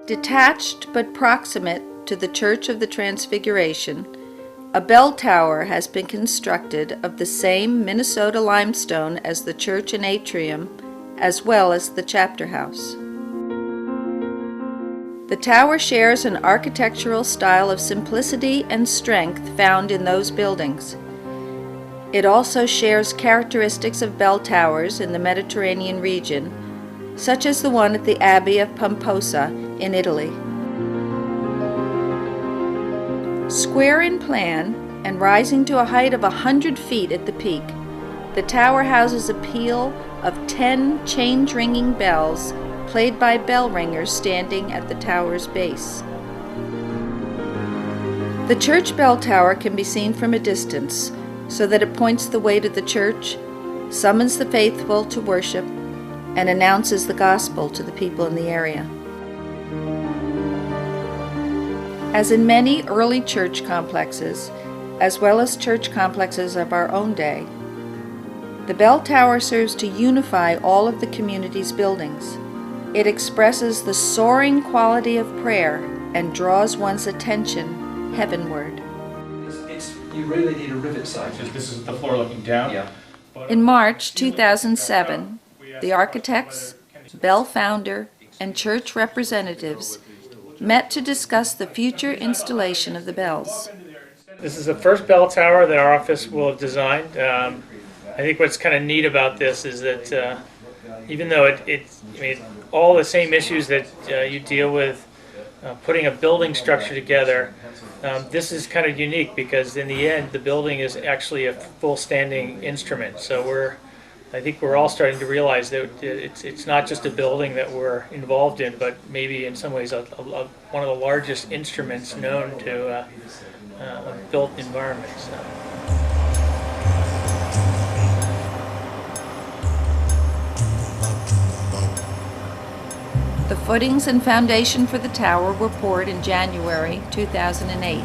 Detached but proximate to the Church of the Transfiguration, a bell tower has been constructed of the same Minnesota limestone as the church and atrium, as well as the chapter house. The tower shares an architectural style of simplicity and strength found in those buildings. It also shares characteristics of bell towers in the Mediterranean region, such as the one at the Abbey of Pomposa in Italy. Square in plan and rising to a height of 100 feet at the peak, the tower houses a peal of 10 change-ringing bells played by bell ringers standing at the tower's base. The church bell tower can be seen from a distance, so that it points the way to the church, summons the faithful to worship, and announces the gospel to the people in the area. As in many early church complexes, as well as church complexes of our own day, the bell tower serves to unify all of the community's buildings. It expresses the soaring quality of prayer and draws one's attention heavenward. You really need a rivet sight. This is the floor looking down? Yeah. In March 2007, the architects, bell founder, and church representatives met to discuss the future installation of the bells. This is the first bell tower that our office will have designed. I think what's kind of neat about this is that even though I mean, all the same issues that you deal with putting a building structure together, this is kind of unique because in the end the building is actually a full standing instrument. So I think we're all starting to realize that it's not just a building that we're involved in, but maybe in some ways one of the largest instruments known to a built environment. So. The footings and foundation for the tower were poured in January 2008.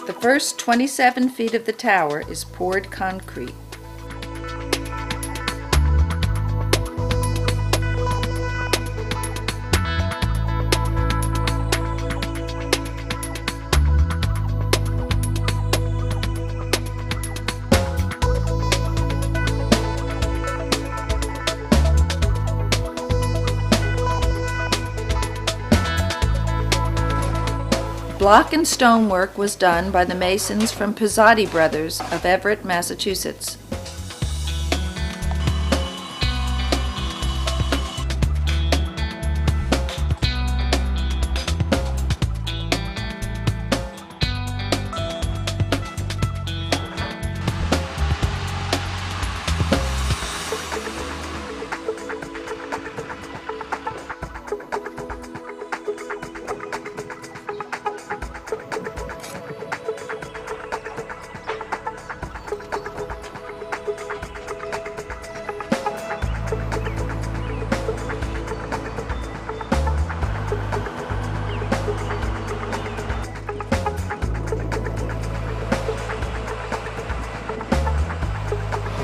The first 27 feet of the tower is poured concrete. Block and stonework was done by the masons from Pizzotti Brothers of Everett, Massachusetts.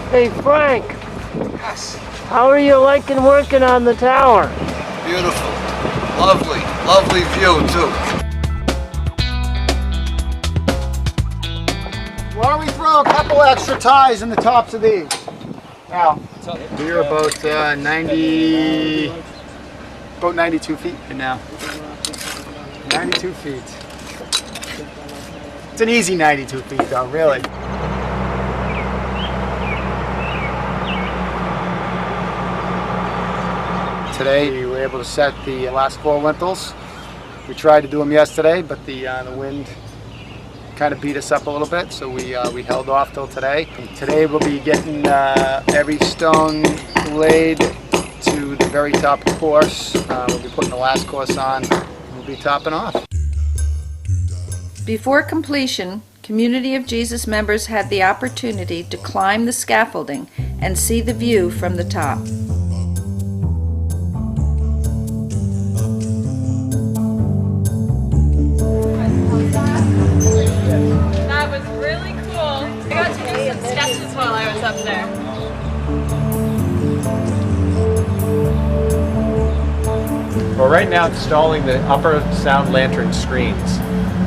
Hey Frank, Yes. how are you liking working on the tower? Beautiful. Lovely. Lovely view, too. Why don't we throw a couple extra ties in the tops of these? Now, we're about 92 feet right now. 92 feet. It's an easy 92 feet though, really. Today we were able to set the last 4 lintels. We tried to do them yesterday, but the wind kind of beat us up a little bit, so we held off till today. Today we'll be getting every stone laid to the very top course. We'll be putting the last course on. We'll be topping off. Before completion, Community of Jesus members had the opportunity to climb the scaffolding and see the view from the top. That was really cool. I got to do some sketches while I was up there. We're right now installing the upper sound lantern screens.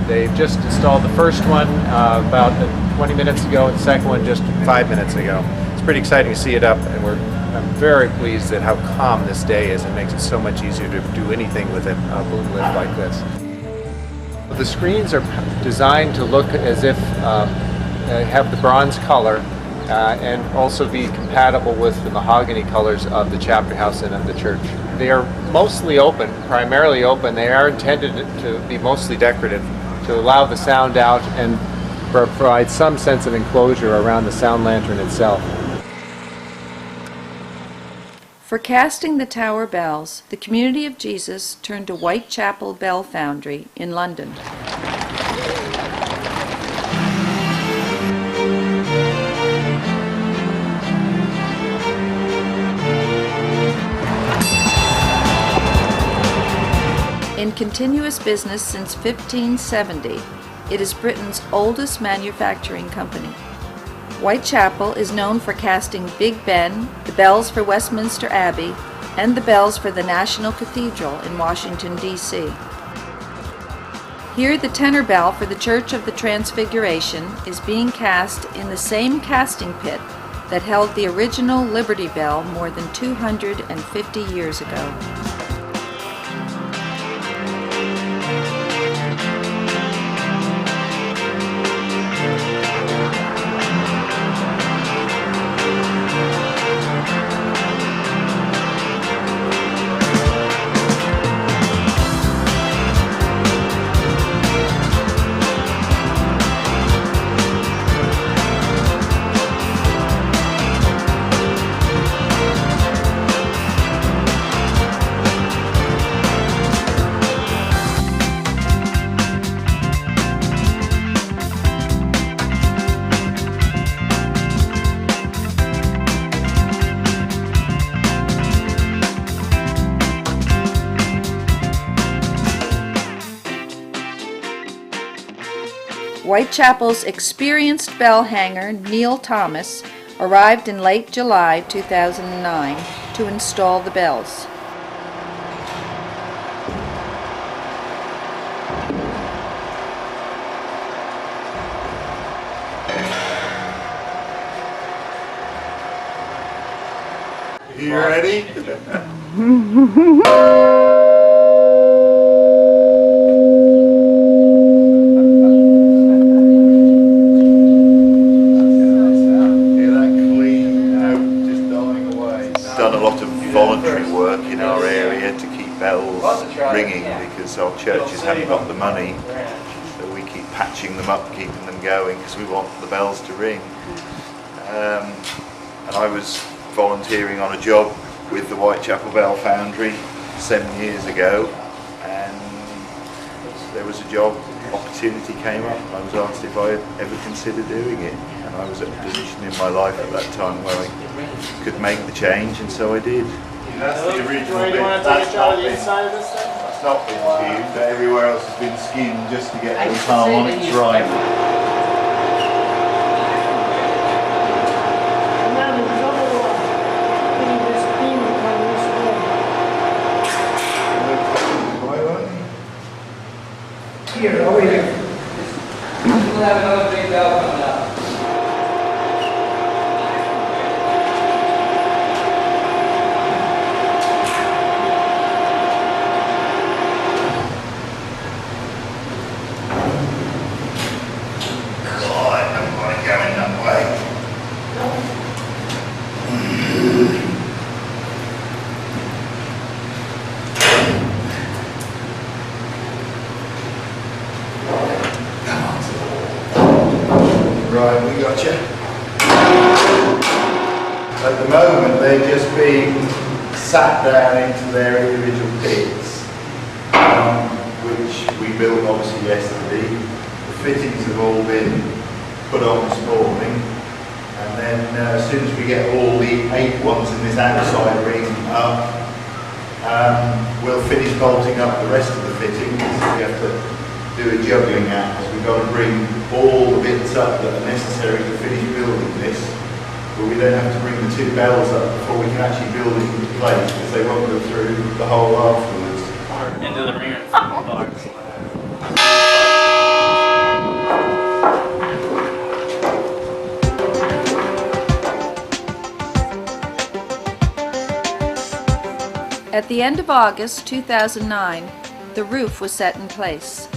They've just installed the first one about 20 minutes ago and the second one just 5 minutes ago. It's pretty exciting to see it up, and I'm very pleased at how calm this day is. It makes it so much easier to do anything with a boom lift like this. The screens are designed to look as if have the bronze color and also be compatible with the mahogany colors of the chapter house and of the church. They are mostly open, primarily open. They are intended to be mostly decorative, to allow the sound out and provide some sense of enclosure around the sound lantern itself. For casting the tower bells, the Community of Jesus turned to Whitechapel Bell Foundry in London. In continuous business since 1570, it is Britain's oldest manufacturing company. Whitechapel is known for casting Big Ben, the bells for Westminster Abbey, and the bells for the National Cathedral in Washington, D.C. Here, the tenor bell for the Church of the Transfiguration is being cast in the same casting pit that held the original Liberty Bell more than 250 years ago. Whitechapel's experienced bell hanger, Neil Thomas, arrived in late July 2009 to install the bells. You ready? Done a lot of voluntary work in our area to keep bells ringing because our churches haven't got the money, so we keep patching them up, keeping them going because we want the bells to ring. And I was volunteering on a job with the Whitechapel Bell Foundry 7 years ago, and there was a job opportunity came up. I was asked if I had ever considered doing it, and I was at a position in my life at that time where I could make the change, and so I did. That's the original bit. That's not been skimmed. Everywhere else has been skimmed just to get the harmonics right. Here, over here. We'll have another big bell coming up. Right, we got you. At the moment, they're just being sat down into their individual pits, which we built obviously yesterday. The fittings have all been put on this morning, and then as soon as we get all the 8 ones in this outside ring up, we'll finish bolting up the rest of the fittings. We have to do a juggling act. We've got to bring all the bits up that are necessary to finish building this, but we don't have to bring the 2 bells up before we can actually build it into place, because they won't go through the hole afterwards. Into the ringer. At the end of August 2009, the roof was set in place.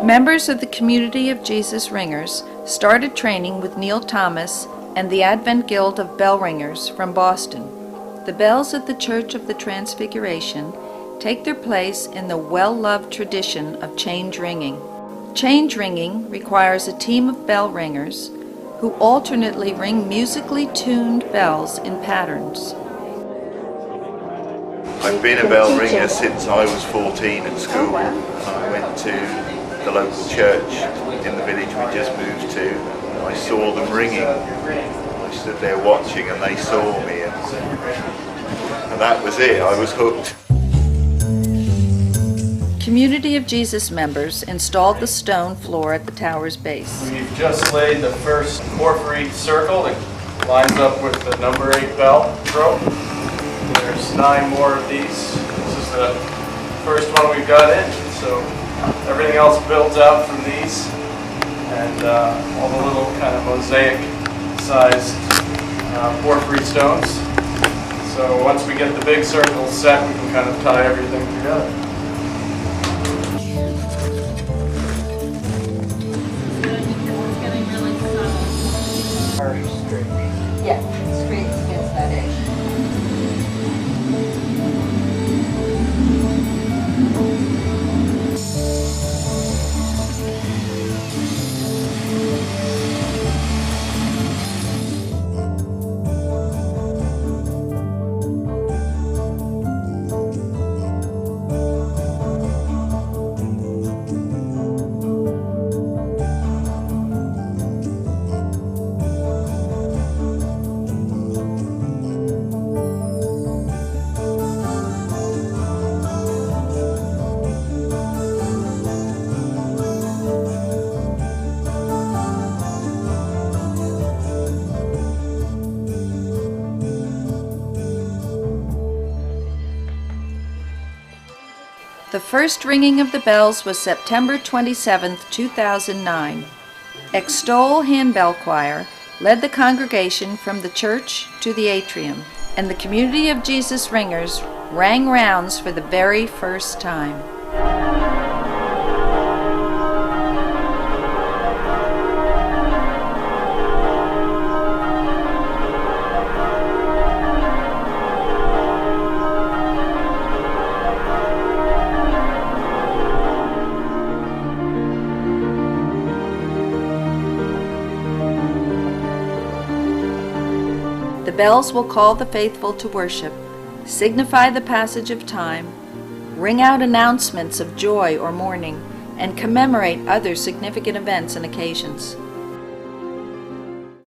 Members of the Community of Jesus Ringers started training with Neil Thomas and the Advent Guild of Bell Ringers from Boston. The bells at the Church of the Transfiguration take their place in the well-loved tradition of change ringing. Change ringing requires a team of bell ringers who alternately ring musically tuned bells in patterns. I've been a bell ringer since I was 14 at school. I went to the local church in the village we just moved to. I saw them ringing. I stood there watching and they saw me, and that was it. I was hooked. Community of Jesus members installed the stone floor at the tower's base. We've just laid the first porphyry circle that lines up with the number 8 bell rope. There's 9 more of these. This is the first one we've got in, so everything else builds out from these, and all the little kind of mosaic-sized porphyry stones. So once we get the big circle set, we can kind of tie everything together. Yeah, straight against that edge. The first ringing of the bells was September 27, 2009. Extol Handbell Choir led the congregation from the church to the atrium, and the Community of Jesus Ringers rang rounds for the very first time. The bells will call the faithful to worship, signify the passage of time, ring out announcements of joy or mourning, and commemorate other significant events and occasions.